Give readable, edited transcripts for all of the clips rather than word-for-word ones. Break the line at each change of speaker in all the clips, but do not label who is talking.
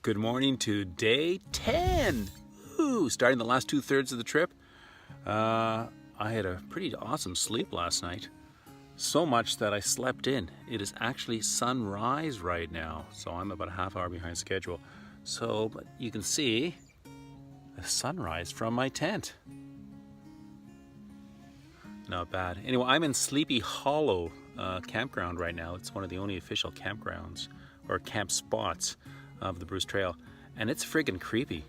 Good morning to day 10. Ooh, starting the last 2/3 of the trip. I had a pretty awesome sleep last night. So much that I slept in. It is actually sunrise right now, so I'm about a half hour behind schedule. So, but you can see the sunrise from my tent. Not bad. Anyway, I'm in Sleepy Hollow campground right now. It's one of the only official campgrounds or camp spots of the Bruce Trail, and it's friggin' creepy.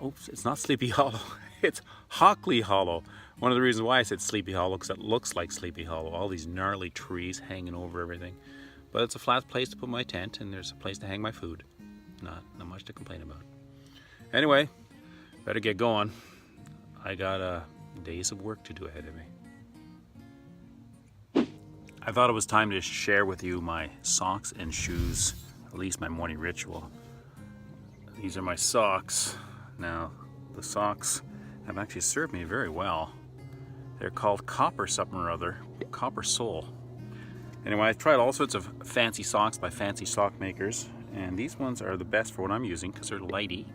Oops, it's not Sleepy Hollow. It's Hockley Hollow. One of the reasons why I said Sleepy Hollow, because it looks like Sleepy Hollow. All these gnarly trees hanging over everything. But it's a flat place to put my tent, and there's a place to hang my food. Not much to complain about. Anyway, better get going. I got days of work to do ahead of me. I thought it was time to share with you my socks and shoes, at least my morning ritual. These are my socks. Now, the socks have actually served me very well. They're called Copper something or other, Copper Sole. Anyway, I've tried all sorts of fancy socks by fancy sock makers, and these ones are the best for what I'm using because they're lighty.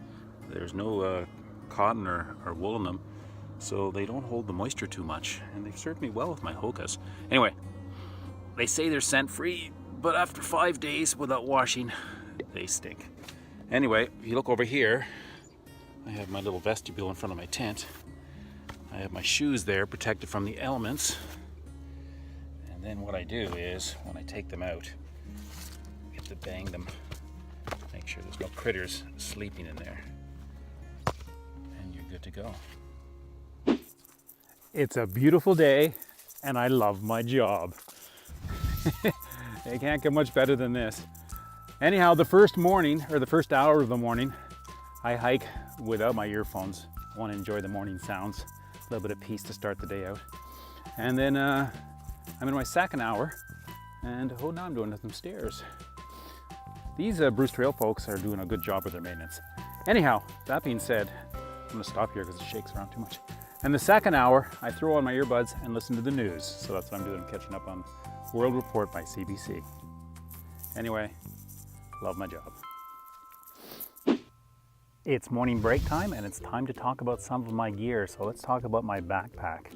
There's no cotton or wool in them, so they don't hold the moisture too much, and they've served me well with my Hokas. Anyway, they say they're scent-free, but after 5 days without washing, they stink. Anyway, if you look over here, I have my little vestibule in front of my tent. I have my shoes there protected from the elements. And then what I do is, when I take them out, I get to bang them, make sure there's no critters sleeping in there. And you're good to go. It's a beautiful day, and I love my job. It can't get much better than this. Anyhow, the first morning, or the first hour of the morning, I hike without my earphones. I want to enjoy the morning sounds, a little bit of peace to start the day out. And then I'm in my second hour, and now I'm doing some stairs. These Bruce Trail folks are doing a good job with their maintenance. Anyhow, that being said, I'm going to stop here because it shakes around too much. And the second hour, I throw on my earbuds and listen to the news. So that's what I'm doing, I'm catching up on World Report by CBC. Anyway, love my job. It's morning break time, and it's time to talk about some of my gear. So let's talk about my backpack.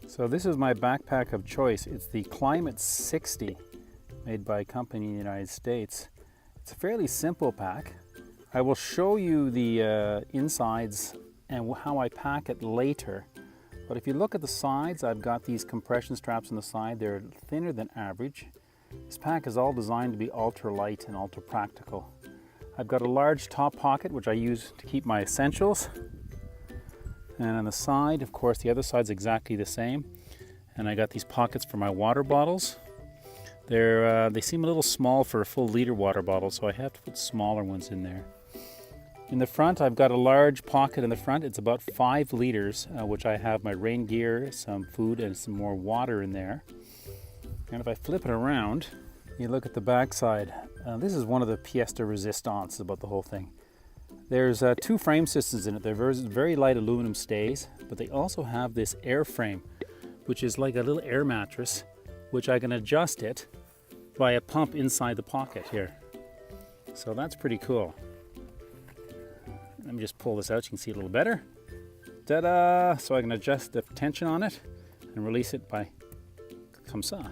So this is my backpack of choice. It's the Climate 60, made by a company in the United States. It's a fairly simple pack. I will show you the insides and how I pack it later. But if you look at the sides, I've got these compression straps on the side. They're thinner than average. This pack is all designed to be ultra light and ultra practical. I've got a large top pocket, which I use to keep my essentials. And on the side, of course, the other side's exactly the same. And I got these pockets for my water bottles. They seem a little small for a full liter water bottle, so I have to put smaller ones in there. In the front, I've got a large pocket in the front. It's about 5 liters, which I have my rain gear, some food, and some more water in there. And if I flip it around, you look at the back side. This is one of the pièce de résistance about the whole thing. There's 2 frame systems in it. They're very light aluminum stays, but they also have this air frame, which is like a little air mattress, which I can adjust it by a pump inside the pocket here. So that's pretty cool. Let me just pull this out so you can see it a little better. Ta-da! So I can adjust the tension on it and release it by comme ça.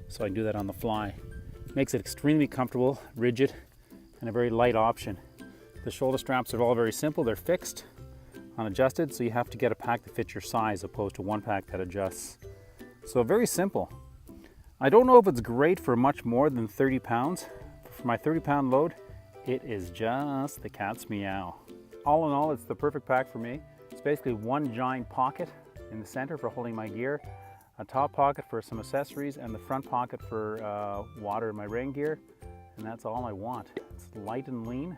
So I can do that on the fly. Makes it extremely comfortable, rigid, and a very light option. The shoulder straps are all very simple. They're fixed, unadjusted, so you have to get a pack that fits your size opposed to one pack that adjusts. So very simple. I don't know if it's great for much more than 30 pounds. For my 30-pound load, it is just the cat's meow. All in all, it's the perfect pack for me. It's basically one giant pocket in the center for holding my gear, a top pocket for some accessories, and the front pocket for water and my rain gear. And that's all I want. It's light and lean,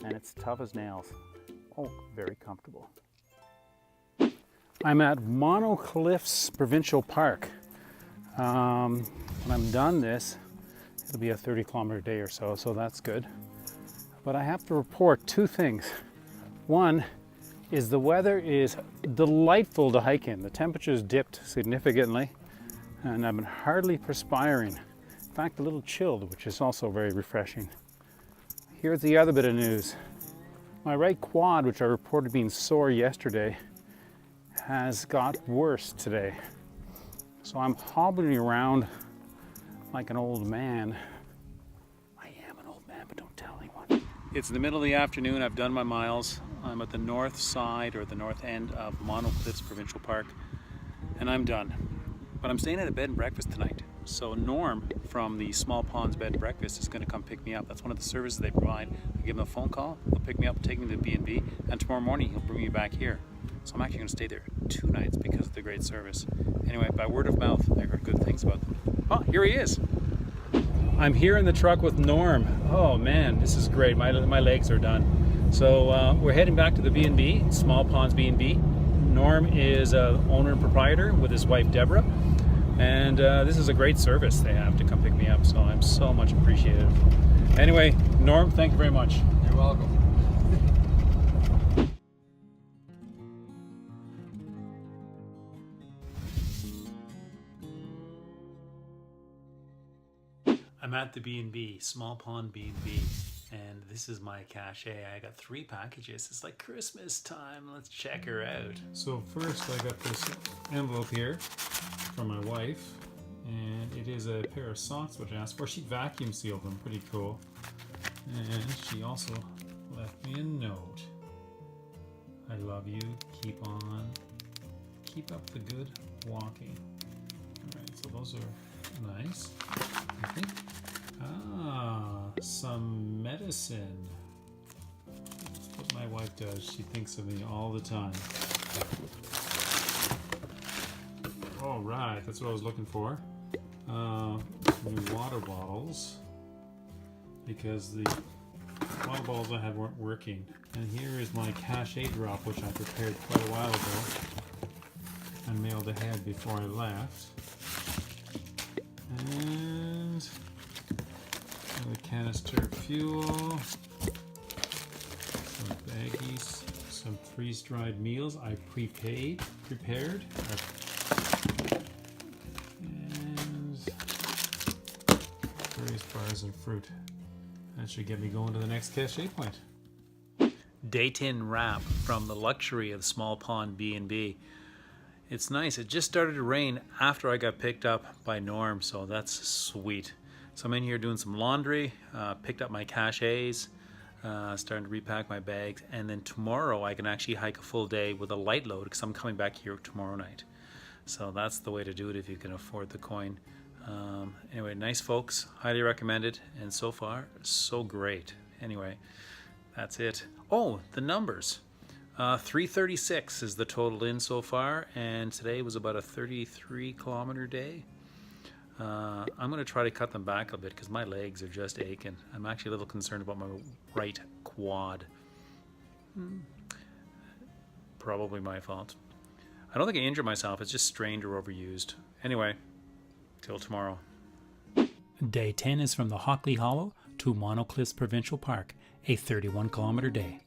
and it's tough as nails. Oh, very comfortable. I'm at Monocliffs Provincial Park. When I'm done this, it'll be a 30-kilometer day or so, so that's good. But I have to report 2 things. One is the weather is delightful to hike in. The temperature's dipped significantly, and I've been hardly perspiring. In fact, a little chilled, which is also very refreshing. Here's the other bit of news. My right quad, which I reported being sore yesterday, has got worse today. So I'm hobbling around like an old man. I am an old man, but don't tell anyone. It's the middle of the afternoon. I've done my miles. I'm at the north side or the north end of Cliffs Provincial Park, and I'm done. But I'm staying at a bed and breakfast tonight. So Norm from the Small Ponds Bed and Breakfast is going to come pick me up. That's one of the services they provide. I give him a phone call, he'll pick me up, take me to the B&B, and tomorrow morning he'll bring me back here. So I'm actually going to stay there 2 nights because of the great service. Anyway, by word of mouth, I heard good things about them. Oh, here he is. I'm here in the truck with Norm. Oh man, this is great. My legs are done. So we're heading back to the B&B, Small Ponds B&B. Norm is owner and proprietor with his wife Deborah. And this is a great service they have to come pick me up, so I'm so much appreciative. Anyway, Norm, thank you very much.
You're welcome.
I'm at the B&B, Small Pond B&B, and this is my cache. I got 3 packages. It's like Christmas time. Let's check her out. So first I got this envelope here from my wife, and it is a pair of socks which I asked for. She vacuum sealed them, pretty cool. And she also left me a note. I love you, keep up the good walking. Alright, so those are nice, I think. Some medicine. That's what my wife does. She thinks of me all the time. All right, that's what I was looking for. New water bottles, because the water bottles I had weren't working. And here is my cache drop, which I prepared quite a while ago and mailed ahead before I left. And a canister of fuel, some baggies, some freeze-dried meals I prepared. Various bars and fruit. That should get me going to the next cache point. Day 10 wrap from the luxury of Small Pond B&B. It's nice. It just started to rain after I got picked up by Norm, so that's sweet. So I'm in here doing some laundry, picked up my caches, starting to repack my bags, and then tomorrow I can actually hike a full day with a light load because I'm coming back here tomorrow night. So that's the way to do it if you can afford the coin. Anyway, nice folks, highly recommended, and so far, so great. Anyway, that's it. Oh, the numbers. 336 is the total in so far, and today was about a 33-kilometer day. I'm going to try to cut them back a bit because my legs are just aching. I'm actually a little concerned about my right quad. Probably my fault. I don't think I injured myself, it's just strained or overused. Anyway, till tomorrow. Day 10 is from the Hockley Hollow to Cliffs Provincial Park, a 31-kilometer day.